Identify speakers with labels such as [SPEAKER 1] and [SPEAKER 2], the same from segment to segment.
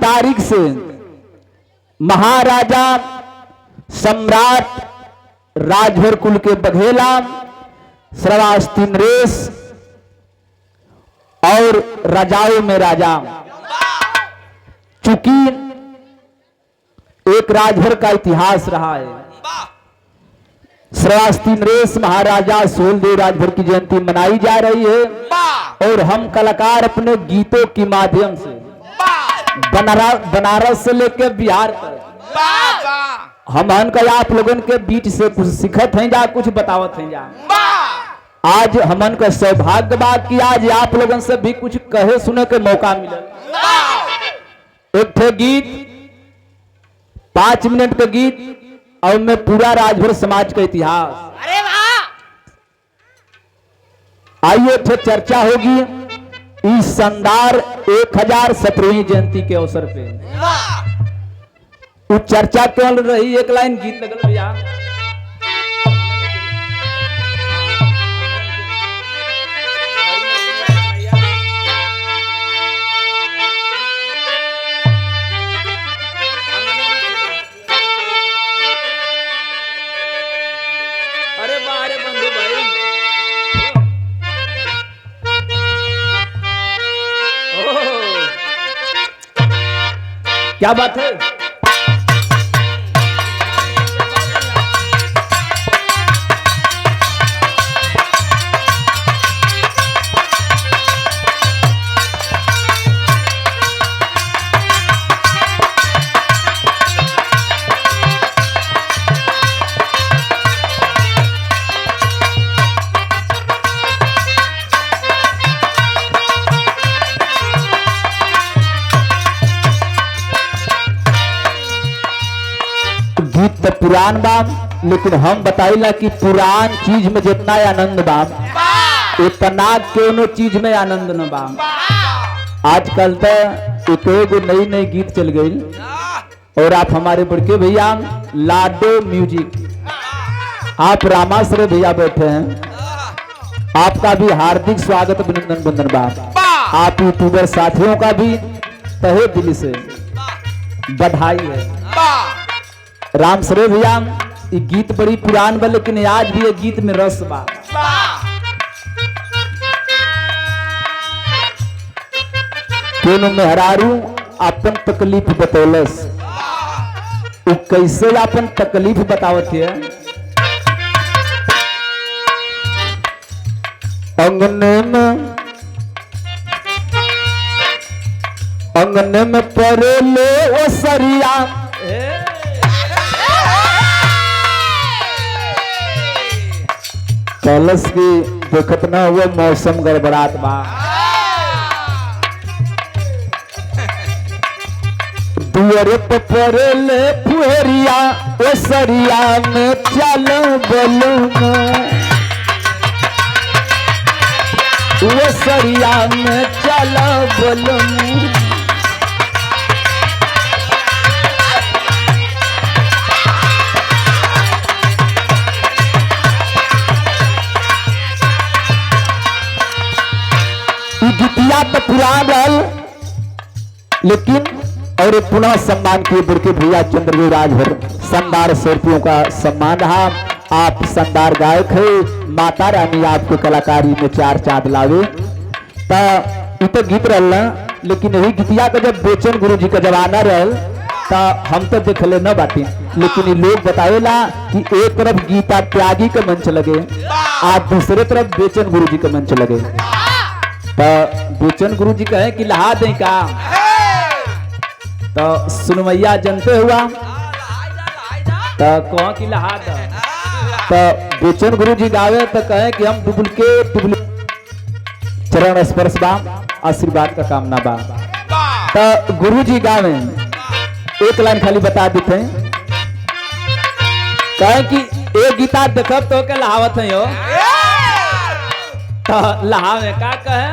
[SPEAKER 1] तारीख से महाराजा सम्राट राजभर कुल के बघेला श्रवास्ती नरेश और राजाओं में राजा, चूंकि एक राजभर का इतिहास रहा है। श्रवास्ती नरेश महाराजा सोलदेव राजभर की जयंती मनाई जा रही है और हम कलाकार अपने गीतों के माध्यम से बनारस से लेकर बिहार तक हम आप लोगन के बीच से कुछ सिखत हैं जा, कुछ बतावत हैं जा। आज हमन का सौभाग्य बा कि आज आप लोगन से भी कुछ कहे सुने के मौका मिला। एक ठे गीत 5 मिनट का गीत और मैं पूरा राजभर समाज का इतिहास।
[SPEAKER 2] अरे वाह!
[SPEAKER 1] आइए ठे चर्चा होगी इस शानदार 1017वीं जयंती के अवसर पे। उस चर्चा केवल रही एक लाइन गीत लगल भैया।
[SPEAKER 2] अरे बारे बंधु भाई,
[SPEAKER 1] क्या बात है? गीत तो पुरान बाम, लेकिन हम बताइला कि पुरान चीज में जितना आनंद बाम उतना कोनो चीज में आनंद न बाम। आजकल तो एक नई नई गीत चल गई और आप हमारे बड़के भैया लाडो म्यूजिक, आप रामाश्रय भैया बैठे हैं, आपका भी हार्दिक स्वागत अभिनंदन बंदन बाम। आप यूट्यूबर साथियों का भी तहे दिल से बधाई है। राम सरे भैया ये गीत बड़ी पुरान बा, लेकिन आज भी ये गीत में रस बा। कोनो मेहरारू अपन तकलीफ बतौलस, वो कैसे अपन तकलीफ बतावत है। अंगने में परेले ओ सरिया, कलश की देखत न हुआ मौसम गड़बड़ात बा। दुअरे परेले फुहरिया ओ सरिया में चलो बोलूं, ओ सरिया में चलो बोलूं। गीतिया तो पुरान रहल, लेकिन और पुनः सम्मान किए बुड़के भैया चंद्रदेव राजभर शानदार 100 रुपयों का सम्मान रहा। आप शानदार गायक है, माता रानी आपको कलाकारी में 4 चांद लावे। तो गीत रहल, लेकिन यही गीतिया का जब बेचन गुरु जी का जमाना रहल तो हम तो देखले न बाटी, लेकिन ये लोग बतावेला कि एक तरफ गीता त्यागी का मंच लगे और दूसरे तरफ बेचन गुरु जी का मंच लगे। तो बेचन गुरु जी कहे कि लहा दें का, तो सुनमैया जनते हुआ तो कहो कि लहा दो। तो बेचन गुरु जी गावे तो कहे कि हम डुप्लीकेट चरण स्पर्श बा, आशीर्वाद का कामना बा। तो गुरु जी गावे एक लाइन खाली बता देते हैं, कहे कि एक गीता देखब तो के लहावत है यो, तो लहावे का कहे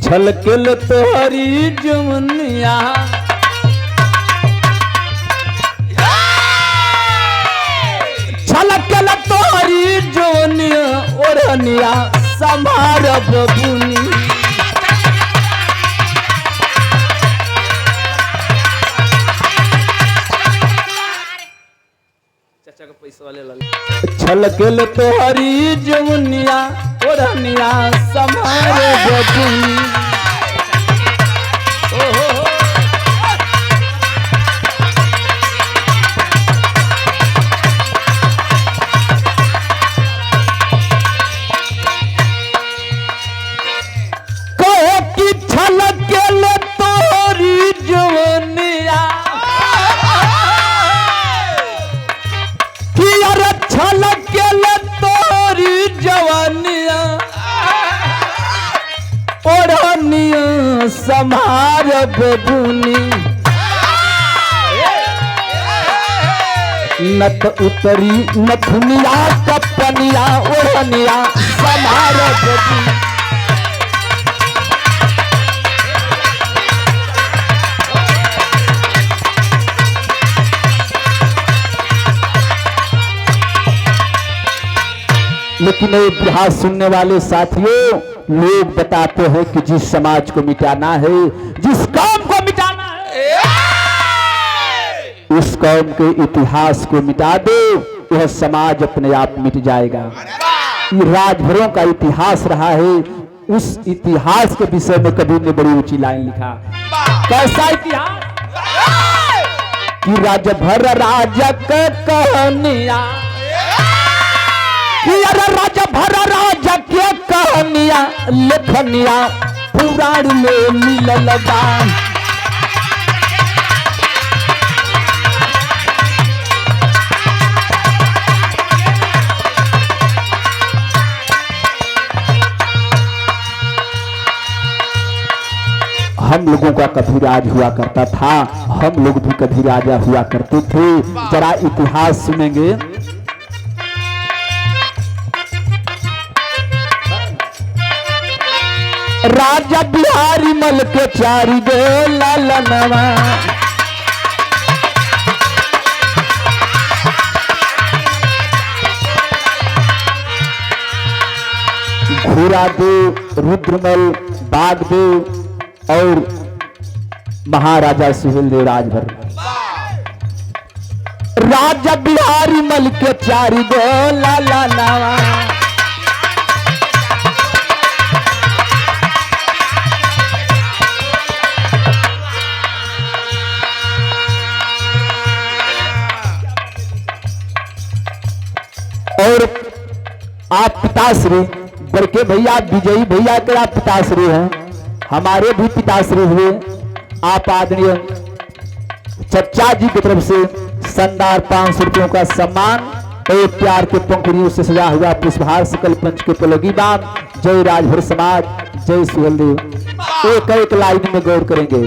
[SPEAKER 1] छलकल तोहरी जुमनिया, छलकल तोहरी जुमनिया ओरनिया समार बबुनी।
[SPEAKER 2] चाचा का पैसा वाले लगे
[SPEAKER 1] छलकेल तोहरी जमुनिया ओढ़निया समार बबुनी। कहे कि छलकेल तोहरी जमुनिया कि अरे छलकेल तोहरी जवानिया ओढ़निया समार बबुनी। नत उतरी नथुनिया कपनिया ओढ़निया समार बबुनी। लेकिन ये बिहार सुनने वाले साथियों, लोग बताते हैं कि जिस समाज को मिटाना है, जिस कौम को मिटाना है, उस कौम के इतिहास को मिटा दो, यह समाज अपने आप मिट जाएगा। ये राजभरों का इतिहास रहा है, उस इतिहास के विषय में कबीर ने बड़ी ऊंची लाइन लिखा। कैसा इतिहास कि राजभर राजा के कहानियां, राजा भरा राजा के कहानिया लेखनिया पुराण में मिलल बा। हम लोगों का कभी राज हुआ करता था, हम लोग भी कभी राजा हुआ करते थे। जरा इतिहास सुनेंगे। राजा बिहारी मल के चारी गो लालनवा, घोड़ा दो रुद्रमल बागदेव और महाराजा सुहेलदेव राजभर। राजा बिहारी मल के चारी गो लालनवा, और आप पिताश्री बड़के भैया विजयी भैया के आप पिताश्री हैं, हमारे भी पिताश्री हुए। आप आदरणीय चचा जी की तरफ से शानदार 500 रुपयों का सम्मान और प्यार के पंखुड़ियों से सजा हुआ पुष्पहार सकल पंच के पलगी बाम। जय राजभर समाज, जय सुहेलदेव। एक एक लाइन में गौर करेंगे।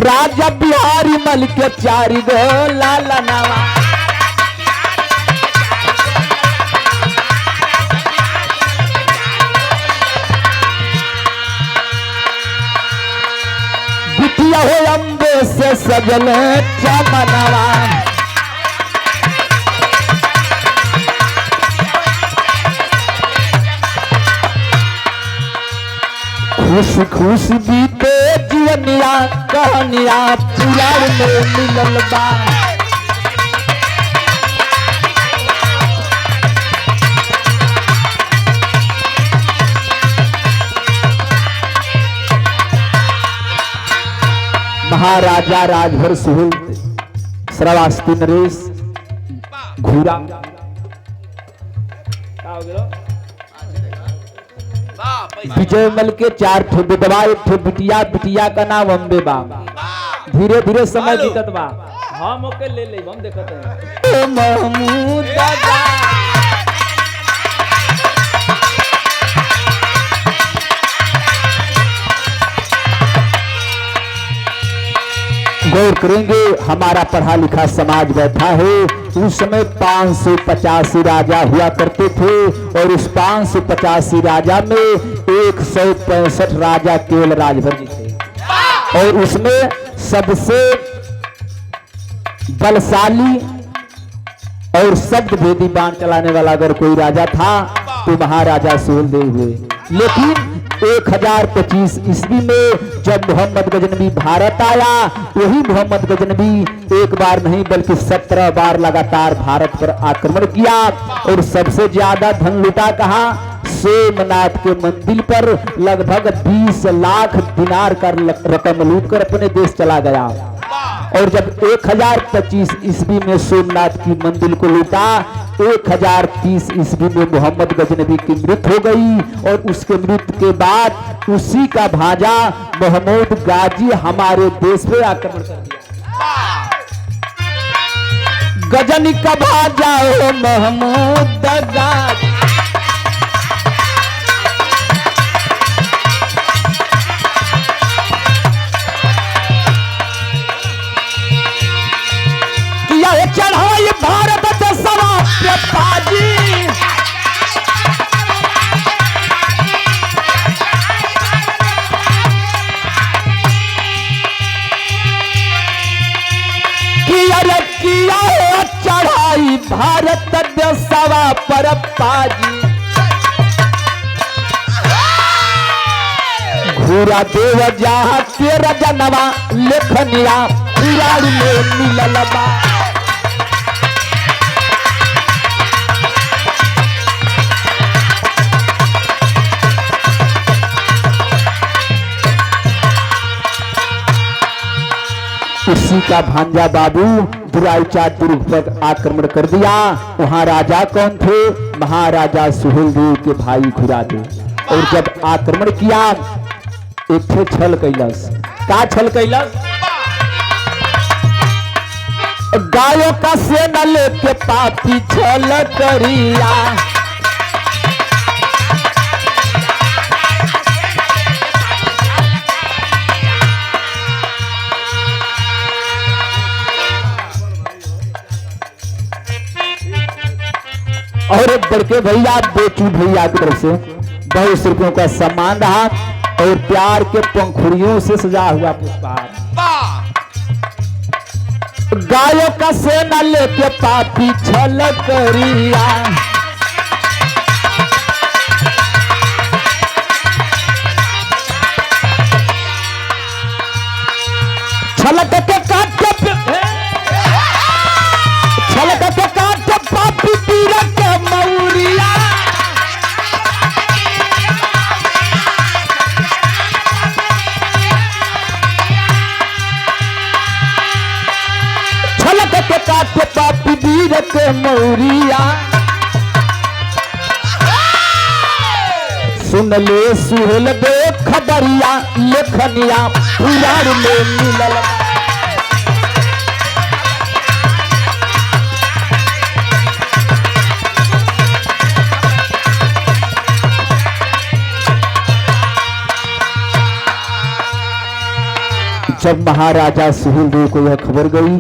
[SPEAKER 1] राजा बिहारी मल के चारी गो लालनवा, हो अम्बे से सजल चमनवा, खुश खुश बीते जीवनिया कहानिया पुराण में मिलल बा। महाराजा राजभर सुहेल श्रावस्ती नरेश घूरा विजय मल के 4 ठे विधवा, 1 ठे बिटिया, बिटिया का नाम अम्बे बा। धीरे धीरे समय बीतत बा,
[SPEAKER 2] हम ओके ले ले, हम देखत हैं
[SPEAKER 1] महमूद दादा। गौर करेंगे, हमारा पढ़ा लिखा समाज बैठा है। उस समय 585 राजा हुआ करते थे और उस 585 राजा में 165 राजा केवल राजभर जी थे और उसमें सबसे बलशाली और शब्द भेदी बाण चलाने वाला अगर कोई राजा था तो महाराजा सुहेलदेव हुए। लेकिन 1025 ईस्वी में जब मोहम्मद गजनवी भारत आया, वही मोहम्मद गजनवी एक बार नहीं बल्कि 17 बार लगातार भारत पर आक्रमण किया और सबसे ज्यादा धन लुटा कहा, सोमनाथ के मंदिर पर लगभग 20 लाख दिनार का रकम लूट कर अपने देश चला गया। और जब 1025 ईस्वी में सोमनाथ की मंदिर को लूटा, 1030 ईस्वी में मोहम्मद गजनवी की मृत्यु हो गई और उसके मृत्यु के बाद उसी का भांजा महमूद गाजी हमारे देश पे आक्रमण कर दिया। गजनी का भांजा हो महमूद गाजी, चढ़ाई भारत देशवा पे ताजी, किया चढ़ाई भारत देशवा पर ताजी। घूरा देव जहाँ तेरा जनवा लेखनिया में मिलल बा। उसी का भांजा बाबू बुराई चाट दुर्ग पर आक्रमण कर दिया। वहां राजा कौन थे? महाराजा सुहेलदेव के भाई घुरादेव। और जब आक्रमण किया, एक थे छल कैलस। का छल कैलस? गायों का सेना लेके पापी छल करिया, और एक बड़के भैया बेचू भैया की तरफ से 200 रुपयों का सम्मान रहा और प्यार के पंखुड़ियों से सजा हुआ पुष्पहार। गायों का सेना लेके पापी छल करिया, छलक के काटे छलक के काटे पापी पीर के मौरिया, छलक के काटे पापी पीर के मौरिया। सुन ले सुहेलदेव खबरिया लेखनिया पुराण में मिलल। जब महाराजा सुहेलदेव को यह खबर गई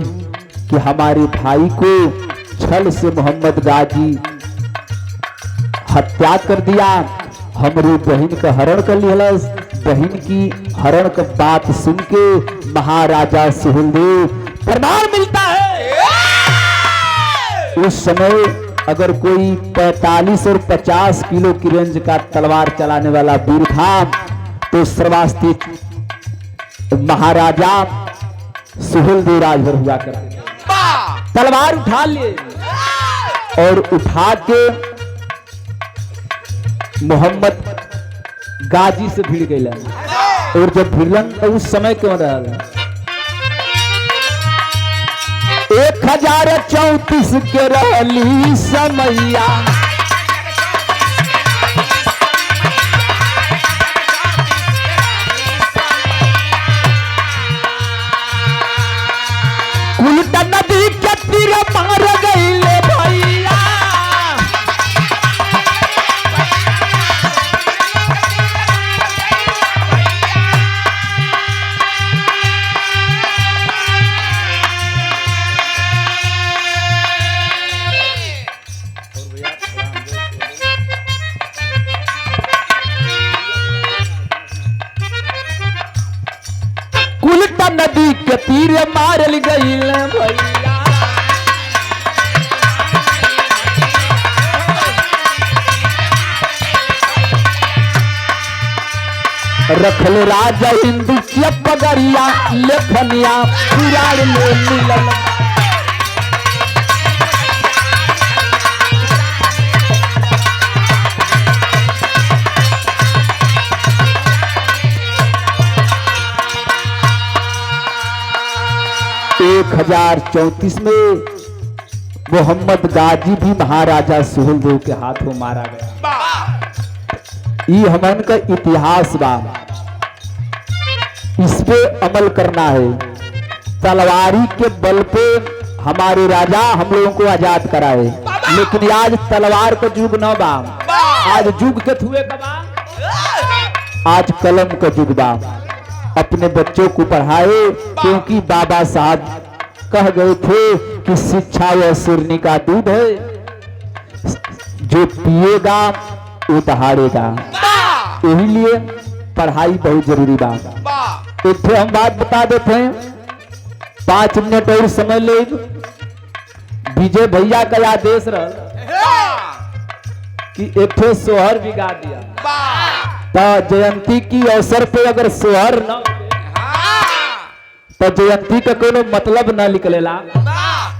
[SPEAKER 1] कि हमारे भाई को छल से मोहम्मद गाजी हत्या कर दिया, हमारी बहन का हरण कर लिया, बहन की हरण का बात सुन के महाराजा सुहेलदेव प्रमाण मिलता है। उस समय अगर कोई 45 और 50 किलो की रेंज का तलवार चलाने वाला वीर था तो सर्वास्ती महाराजा सुहेलदेव राजभर हुआ करते। तलवार उठा लिए और उठा के मोहम्मद गाजी से भिड़ गए। और जब भिड़लन तो उस समय क्यों रहा? 1034 के रहली समैया, उल्टा नदी के तीर मार गईले भैया, उल्टा नदी के तीर मारल गईले भैया। रखल राजा हिंदू के पगड़िया लेखनिया पुराण में मिलल। एक 1034 में मोहम्मद गाजी भी महाराजा सुहेलदेव के हाथों मारा गया। ये हमन का इतिहास बा, इस पे अमल करना है। तलवारी के बल पे हमारे राजा हम लोगों को आजाद कराए, लेकिन आज तलवार का युग न बा, आज युग के थुए का बा, आज कलम का युग बा। अपने बच्चों को पढ़ाए, क्योंकि बाबा साहब कह गए थे कि शिक्षा वह सिरनी का दूध है, जो पिएगा वो दहाड़ेगा। यही लिए पढ़ाई बहुत जरूरी बात। एक हम बात बता देते हैं, 5 मिनट और समय ले। विजय भैया का आदेश रहा कि एक सोहर भी गा दिया, तो जयंती की अवसर पे अगर सोहर न तो जयंती का कोनो मतलब न निकलेला।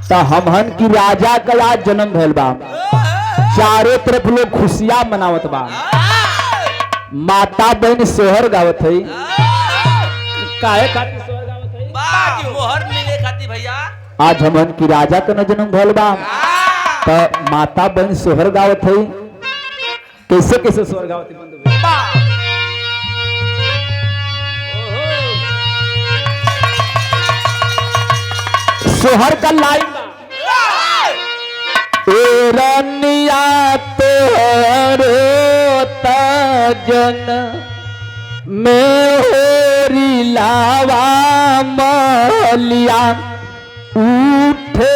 [SPEAKER 1] तो हमहन की राजा का आज जन्म भैल बा, चारों तरफ लोग खुशियां मनावत बा। माता बहन सोहर गावत है, काहे खातिर सोहर गावत है?
[SPEAKER 3] बा की मोहर मिले खातिर भैया।
[SPEAKER 1] आज हमन की राजा का न जन्म भैल बा, तो माता बहन सोहर गावत है। कैसे कैसे सोहर गावत है बंधु भैया? सोहर का लाइन ए रनिया तोरो तजन में होरी लावा मलिया उठे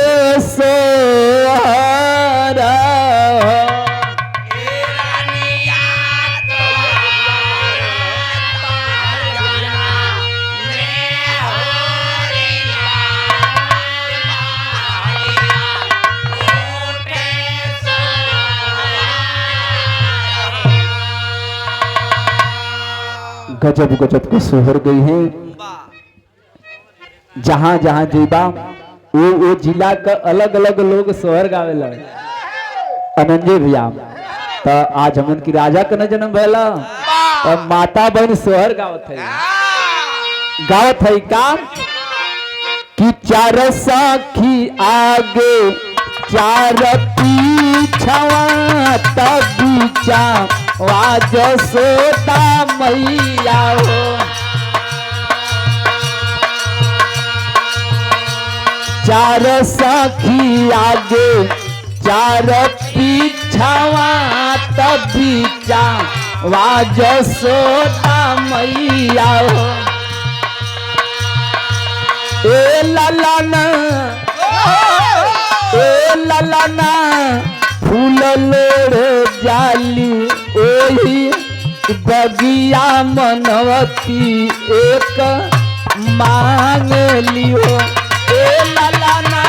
[SPEAKER 1] सोहर गजब गजब को सोहर गई है। जहां जहां जीबा वो जिला का अलग अलग लोग सोहर गावेला। अनंजय भैया, तो आज हमन की राजा का न जन्म भैला, और माता बहन सोहर गावत है का कि 4 सखी आगे 4 पीछवा तबीचा वाज सोता मैया हो। 4 सखी आगे 4 पीछवा तबीचा वाज सोता मैया हो। ए ललना फूल लोड़े जाली ओही बगिया मनवती एक मांग लियो। ए ललना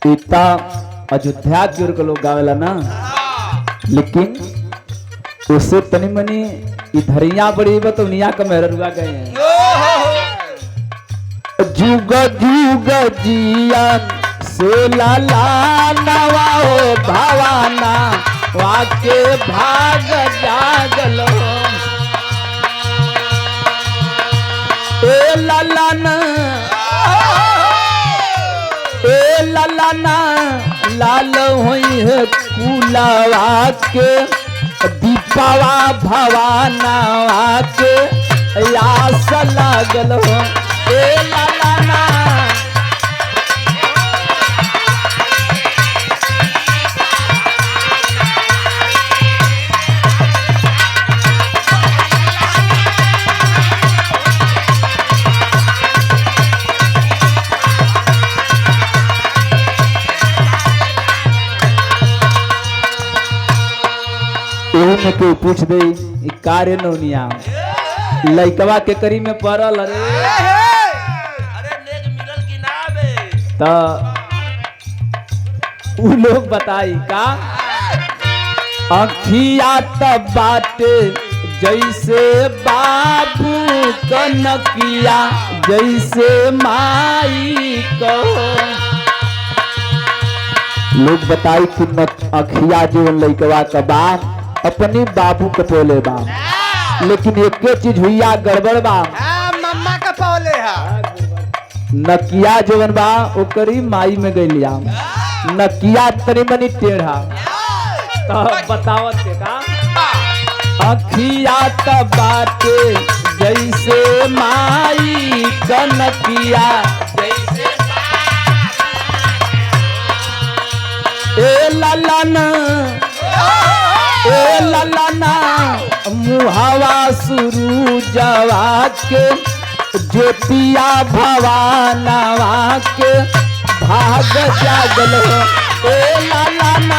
[SPEAKER 1] इतना अयोध्या की ओर के लोग गावेला ना, लेकिन उससे तनी मनी इधरिया बड़ी बतौनिया का मेहरुआ गए हैं। जुग जुग जिया सोला नवा हो भवाना वाके भाग जागलो। ए ललना लाल हुई है कुलावा के दीपावा भवाना के यास लागल हो। ए ललना में कोई पूछ दे ई कार्य नौनिया लइकवा के करी में पड़ल अरे
[SPEAKER 3] अरे नेक मिलल की ना बे
[SPEAKER 1] तो उ लोग बताई का अखिया तब बाटे जैसे बाबू कनकिया जैसे माई को लोग बताई कि अखिया जो लइकवा का बाप अपने बाबू के पोले बा लेकिन एक चीज हुईया गड़बड़ बा
[SPEAKER 4] मम्मा का पौले है
[SPEAKER 1] नकिया जवन बा ओकरी माई में गइलिया नकिया तनी मनी टेढ़ा तो बतावत के का अखिया तब बाटे जैसे माई कनकिया
[SPEAKER 3] जैसे
[SPEAKER 1] ए ललन मुहावा शुरू जवा के ज्योतिया भवानवा के भाग जागल हो ए ललन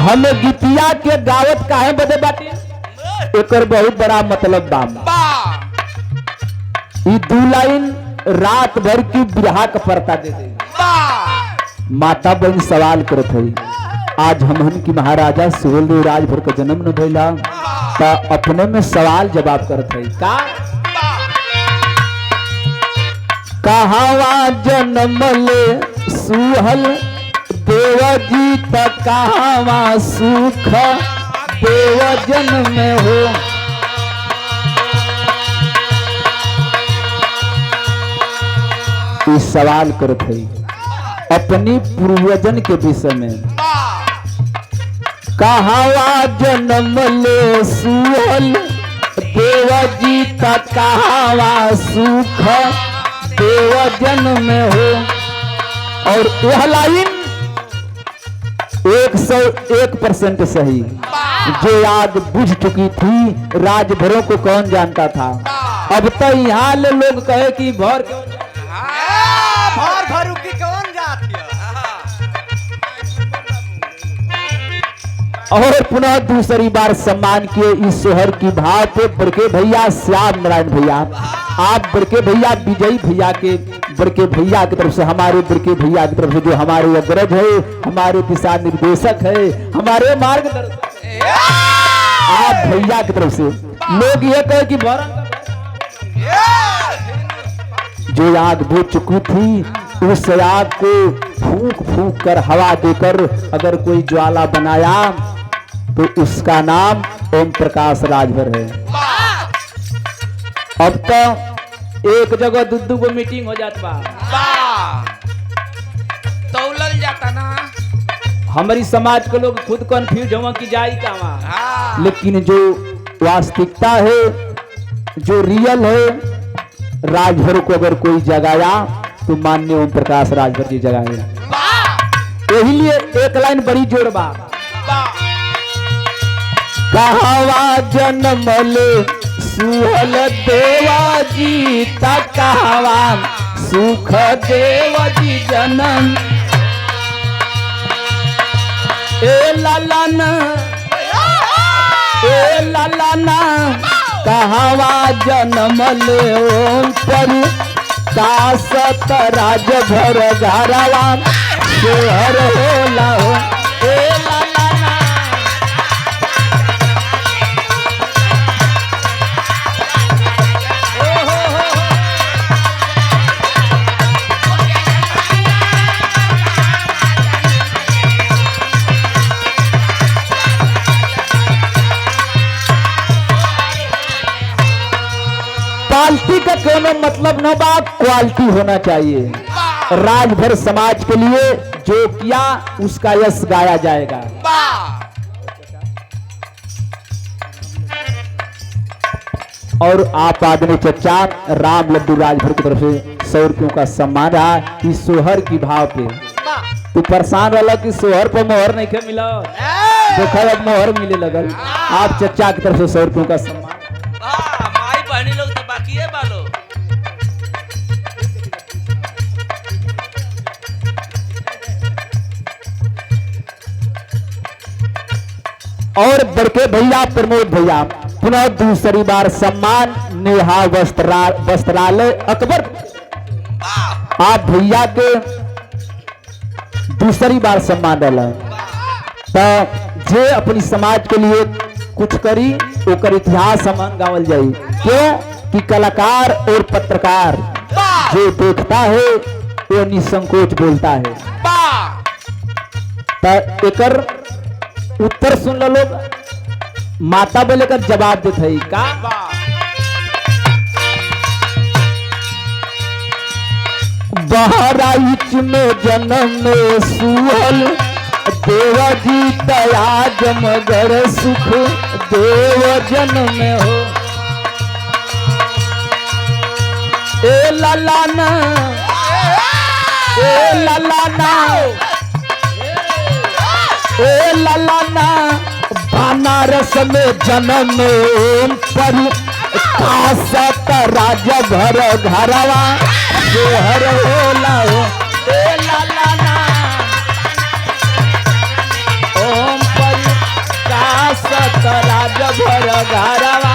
[SPEAKER 1] हमें गीतिया के गावत काहे बदे बाटे एकर बहुत बड़ा मतलब बा ई दू लाइन रात भर की बिरहा का परता दे दे माता बहन सवाल करत हई आज हमहन की महाराजा सुहेलदेव राजभर का जन्म न भइला ता अपने में सवाल जवाब करत हई का कहावा जन्म ले सुहल देवजी तकावा सुख देवजन में हो इस सवाल करत है अपनी पूर्वजन के विषय में कहावा जन्म ले सुहल देवजी तकावा सुख देवजन में हो और वह लाइन 101% सही जो याद बुझ चुकी थी राजभरों को कौन जानता था अब तो यहाँ ले लोग कहे कि भर
[SPEAKER 4] भरू की कौन जाती
[SPEAKER 1] और पुनः दूसरी बार सम्मान किए इस शहर की भाव पे बड़के भैया श्याम नारायण भैया आप बड़के भैया विजयी भैया के बड़के भैया की तरफ से हमारे बड़के भैया की तरफ से जो हमारे अग्रज है हमारे दिशा निर्देशक है हमारे मार्गदर्शक है आप भैया की तरफ से लोग ये कहे कि जो आग बुझ चुकी थी उस आग को फूंक फूंक कर हवा देकर अगर कोई ज्वाला बनाया तो उसका नाम ओम प्रकाश राजभर है। अब तो एक जगह दू गो मीटिंग हो जात बा
[SPEAKER 3] तौलल जाता ना
[SPEAKER 1] हमारी समाज के लोग खुद कंफ्यूज हुआ कि जाई कहाँ लेकिन जो वास्तविकता है जो रियल है राजभर को अगर कोई जगाया तो माननीय ओम प्रकाश राजभर जी जगाए यही लिए एक लाइन बड़ी जोड़ बा कहवा जन्म ले सुहल देवा जी कहवा सुख देव जी जन्म ए लालाना कहवा जन्म ले ओम पर कासत राजभर घरवा शहर होला हो ए लालाना क्वालिटी का कोनो मतलब न बा क्वालिटी होना चाहिए राजभर समाज के लिए जो किया उसका यश गाया जाएगा। और आप आदमी चचा राम लड्डू राजभर की तरफ से 100 रुपयों का सम्मान रहा इस सोहर की भाव पे तू परेशान वाला कि सोहर पर मोहर नहीं के मिला देखा अब मोहर मिले लगल। आप चचा की तरफ से 100 रुपयों का सम्मान।
[SPEAKER 3] माई बहनी लोग तो बाकी है बालो।
[SPEAKER 1] और बड़के भैया प्रमोद भैया पुनः दूसरी बार सम्मान नेहा वस्त्रालय अकबर। आप भैया के दूसरी बार सम्मान डाला तो जे अपनी समाज के लिए कुछ करी ओकर इतिहास सम्मान गावल जाई। क्यों कि कलाकार और पत्रकार जो देखता है वो निसंकोच बोलता है। तो एकर उत्तर सुन लो लोग। माता बोले कर जवाब देते है का बहराइच में जन्म में सुहल देवजी तया जमगर सुख देव जन्म में हो। ए ललाना ए ललाना ए ललाना बनारस में जन्म में पर कासत राज भर घरवा जोहर होला हो। ए ललाना ओम पर कासत राज भर घरवा।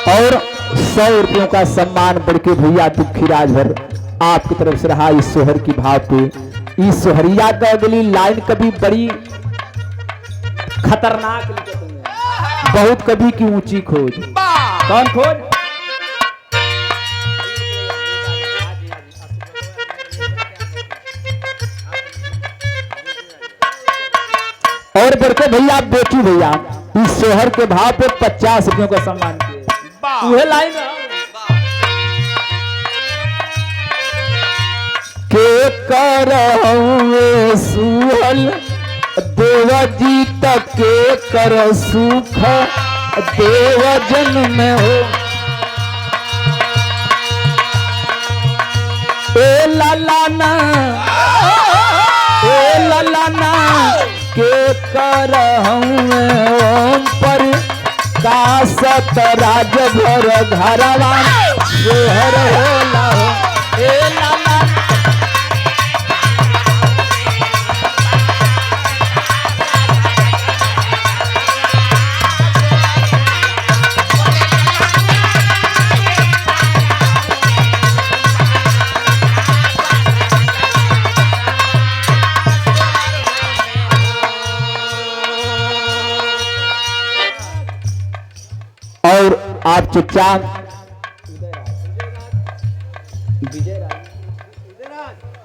[SPEAKER 1] और 100 रुपयों का सम्मान बड़के भैया दुखी राजभर आपकी तरफ से रहा इस सोहर की भाव पे। इस सोहरिया का अगली लाइन कभी बड़ी खतरनाक लिखत है। बहुत कभी की ऊंची खोज। कौन खोज? और बड़के भैया बेटी भैया इस सोहर के भाव पे 50 रुपयों का सम्मान किए। वह लाइन के कर सुहल देवजी तक के कर सुख देव जन्म में हो। ए ललाना के कर ओम पर कासत राज भर घरवा जोहर होला हो। ए ललाना और आप चचा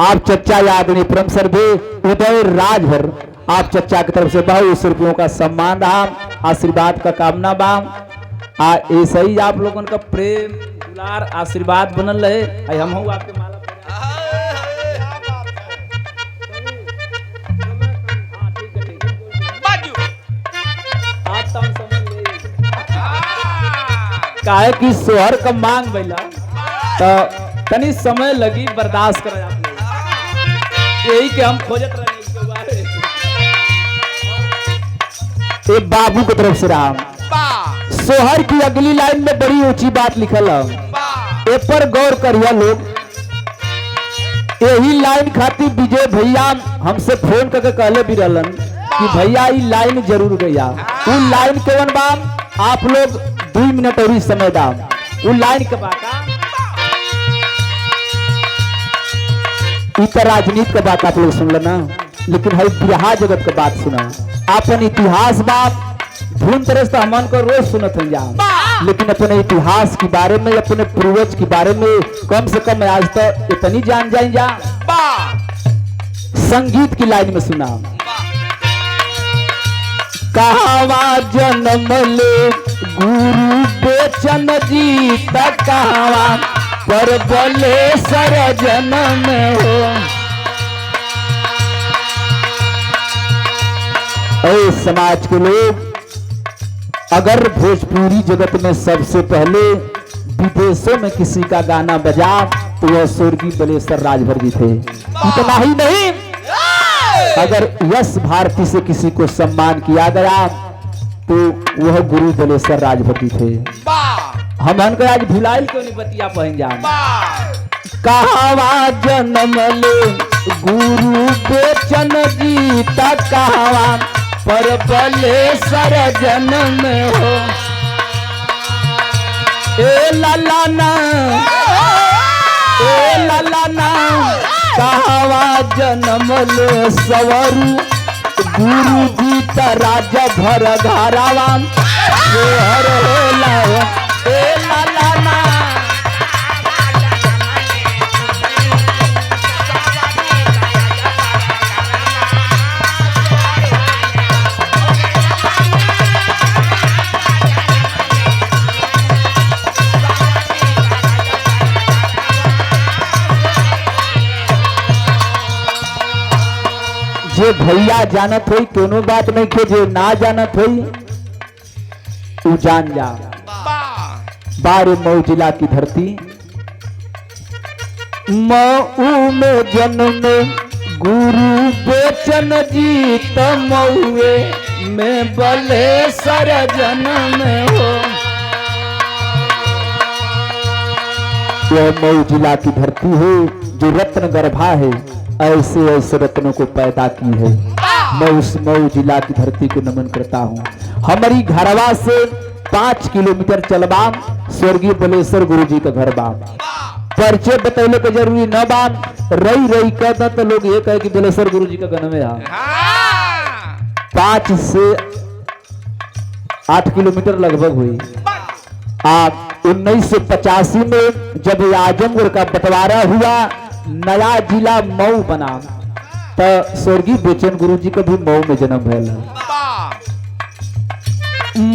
[SPEAKER 1] आप चचा यादनी परम सर्वे उदय राजभर आप चचा की तरफ से 22 रुपयों का सम्मान रहा। आशीर्वाद का कामना बा। ऐसा ही आप लोगों का प्रेम दुलार आशीर्वाद बनल रहे। हम हूँ आपके माला काहे कि सोहर का मांग बैला तो तनी समय लगी बर्दाश्त करें आप लोग। यही के हम खोजत रहे एक बाबू की तरफ से राम। सोहर की अगली लाइन में बड़ी ऊंची बात लिखल है। ए पर गौर करिए लोग। यही लाइन खातिर विजय भैया हमसे फोन करके कहले भी रहलन कि भैया ये लाइन जरूर गया। वो लाइन केवन बा आप लोग 2 मिनट और समय दाम। वो लाइन के बात राजनीति का बात आप लोग सुन लेना, लेकिन हर बिहार जगत का बात सुना। अपन इतिहास बात धूम तरह से हमन को रोज सुनत हैं जा, लेकिन अपने इतिहास के बारे में अपने पूर्वज के बारे में कम से कम आज तक इतनी जान जाए जा। संगीत की लाइन में सुना। कहवा जन्म ले गुरु बेचन जी कहवा पर बले सर जन्म हो। ऐ समाज के लोग, अगर भोजपुरी जगत में सबसे पहले विदेशों में किसी का गाना बजा तो वह स्वर्गीय बलेश्वर राजभर जी थे। इतना ही नहीं, अगर यश भारती से किसी को सम्मान किया गया तो वह गुरु बलेश्वर राजभर जी थे। हम आज भुलाइल क्यों नहीं बतिया पहन कहावा जन्म ले गुरु बेचन जी तक कहावा पर बलेश्वर जन्म हो। ए लालाना कहावा जन्म ले सवरू गुरु जी राज भर घरावा हर होला। ए लालाना जे भैया जानत होई कोनो बात नहीं के, जे ना जानत होई तू जान जा। बारे मऊ जिला की धरती, मऊ में जन्म गुरु बेचन जी तो मऊए में बलेश्वर जन्म हो। यह मऊ जिला की धरती है जो रत्न गर्भा है, ऐसे ऐसे रत्नों को पैदा की है। मैं उस मऊ जिला की धरती को नमन करता हूँ। हमारी घरवा से 5 किलोमीटर चलबा स्वर्गीय बलेश्वर गुरु जी का घर बा। परिचय बतौले के जरूरी न बा, रही रही कहता तो लोग ये कहे कि बलेश्वर गुरु जी का गण में 5 से 8 किलोमीटर लगभग हुई। आप 1985 में जब आजमगढ़ का बंटवारा हुआ, नया जिला मऊ बना, तो स्वर्गीय बेचन गुरु जी का भी मऊ में जन्म भैल।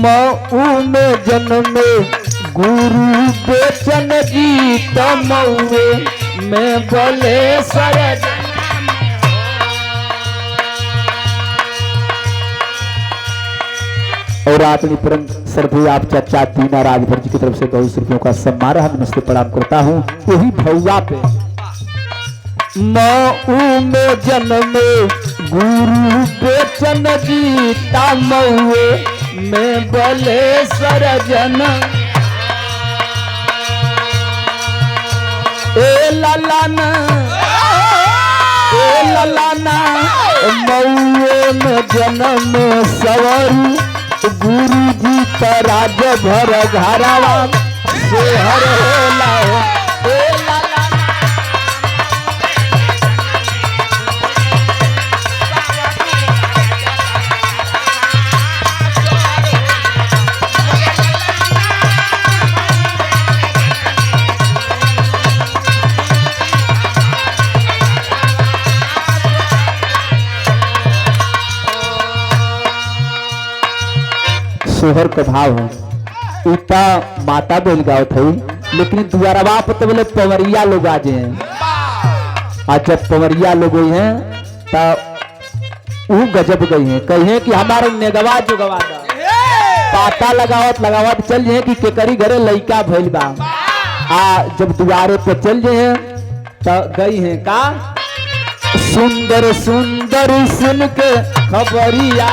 [SPEAKER 1] मऊ में जन्म गुरु बेचन जी तो मऊ में बलेश्वर। और अपनी परम श्रद्धेय आप चाचा दीना राजभर जी की तरफ से 200 रुपयों का सम्मान हम नमस्ते प्रणाम करता हूँ। वही भौवा पे मऊ में जन्म गुरु बेचन जी ता मऊ में बलेश्वर जन्म। ए लालाना मऊ में जन्म सवरू गुरु जी राज भर घरावा से हर होला। सोहर का भाव है इतना माता बेल गाँव थी, लेकिन द्वारवा पत बोले पवरिया लोग आज हैं। आज जब पवरिया लोग गई हैं तो वो गजब गई हैं, कहे कि हमारे नेगवा जो गवा पाता लगावत लगावत चल जाए कि केकरी घरे लइका भइल बा। जब दुआरे पे चल जाए तो गई हैं का सुंदर सुंदर सुन के खबरिया।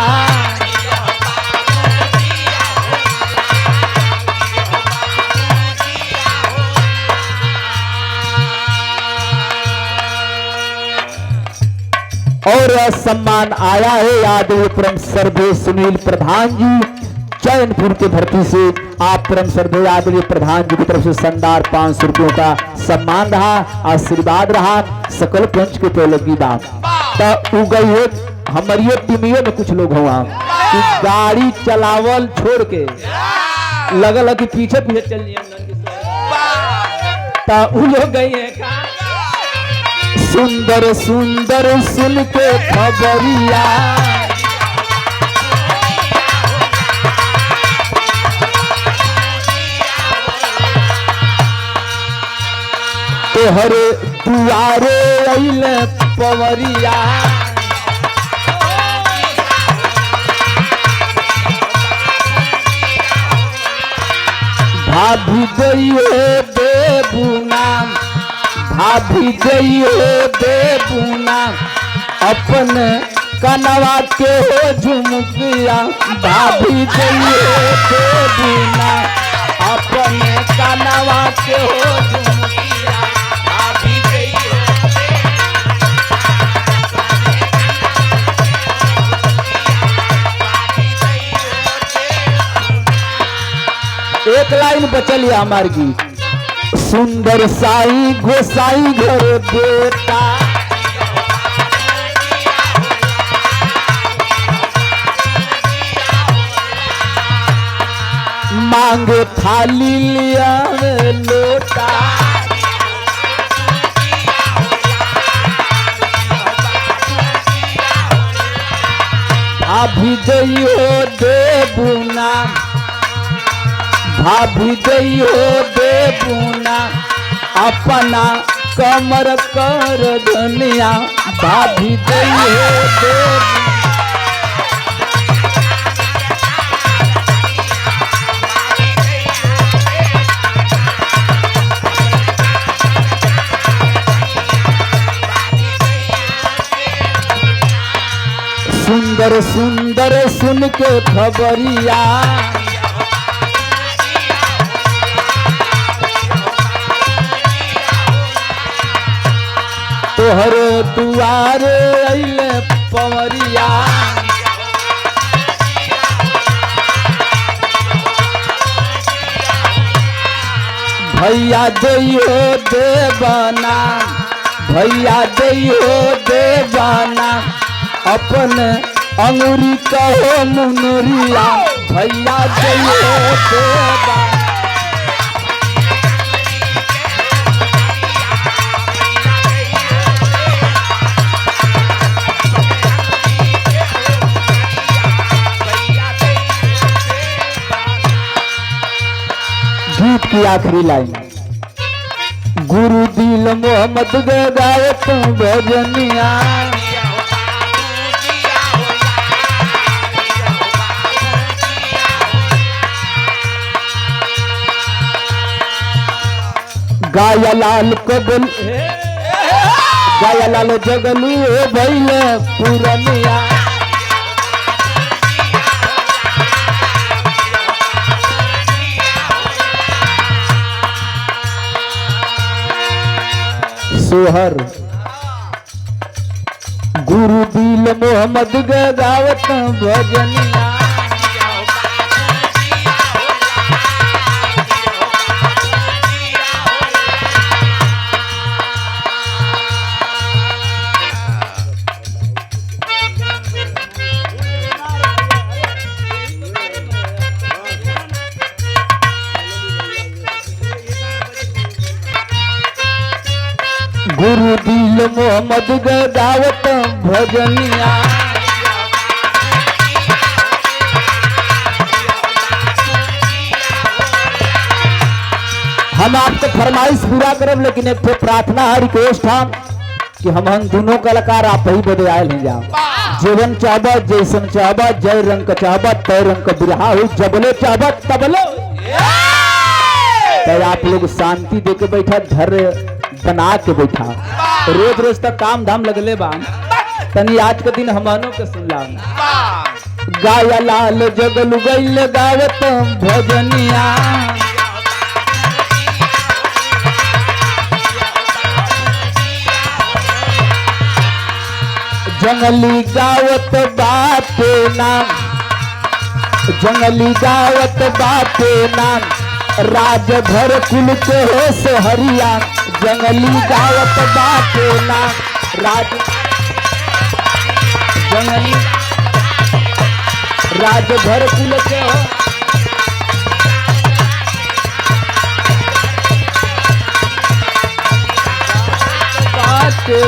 [SPEAKER 1] और सम्मान आया है आदरणीय परम श्रद्धेय सुनील प्रधान जी चैनपुर के धरती से। आप परम श्रद्धेय आदरणीय प्रधान जी की तरफ से शानदार 500 रुपयों का सम्मान रहा, आशीर्वाद रहा, सकल पंच के तो लगी बात तो उगई है। हमारी टीमियों में कुछ लोग हुआ कि गाड़ी चलावल छोड़ के लगल कि पीछे पीछे चल तो लोग गई है सुंदर सुंदर सुन के खबरिया। तोहरे दुआरे अइले पवरिया। भाभी जइयो देबुना भाभी जइयो देबुना अपन कनवा के हो झुमकिया भाभी जइयो देबुना अपन कनवा के हो झुमकिया भाभी जइयो एक लाइन बचल है हमार गीत सुंदर साई गोसाई घर बेटा मांगे थाली लिया लोटा भाभी जइयो देबुना भाभी जइयो देबुना अपना कमर कर धनिया भाभी जइयो देबुना सुंदर सुंदर सुन के खबरिया तोहर दुआरे अइले पवरिया भैया जइयो देवाना भैया जइयो देवाना अपन अंगुरी कहो मुनरिया भैया जइयो देवाना गीत की आखिरी लाइन गुरु दिल मोहम्मद गाए तू भजनिया गाया लाल कबल गाया लाल जगलू भैल पुरनिया सोहर गुरु दिल मोहम्मद गावत भजनिया गुरु दिल मोहम्मद गावत भजनिया हम आपके फरमाइश पूरा करब लेकिन एक तो प्रार्थना है रिक्वेस्ट हम कि हम दोनों कलाकार आप ही बदे आयल हैं जाओ जीवन चाहबा जैसन चाहबा जय रंग का चाहबा तय रंग का बिरहा हो जबले चाहबा तबले तो आप लोग शांति दे के बैठा धैर्य बना के बैठा रोज रोज तक काम धाम लगले बा तनी आज के दिन हमनो के सुनला गाया लाल जगल गइल गावत भजनिया जंगली गावत बाटे नाम जंगली गावत बाटे नाम राजभर कुल के हो सोहरिया जंगली गावत बाटे नाम जंगली राजभर कुल के हो बाटे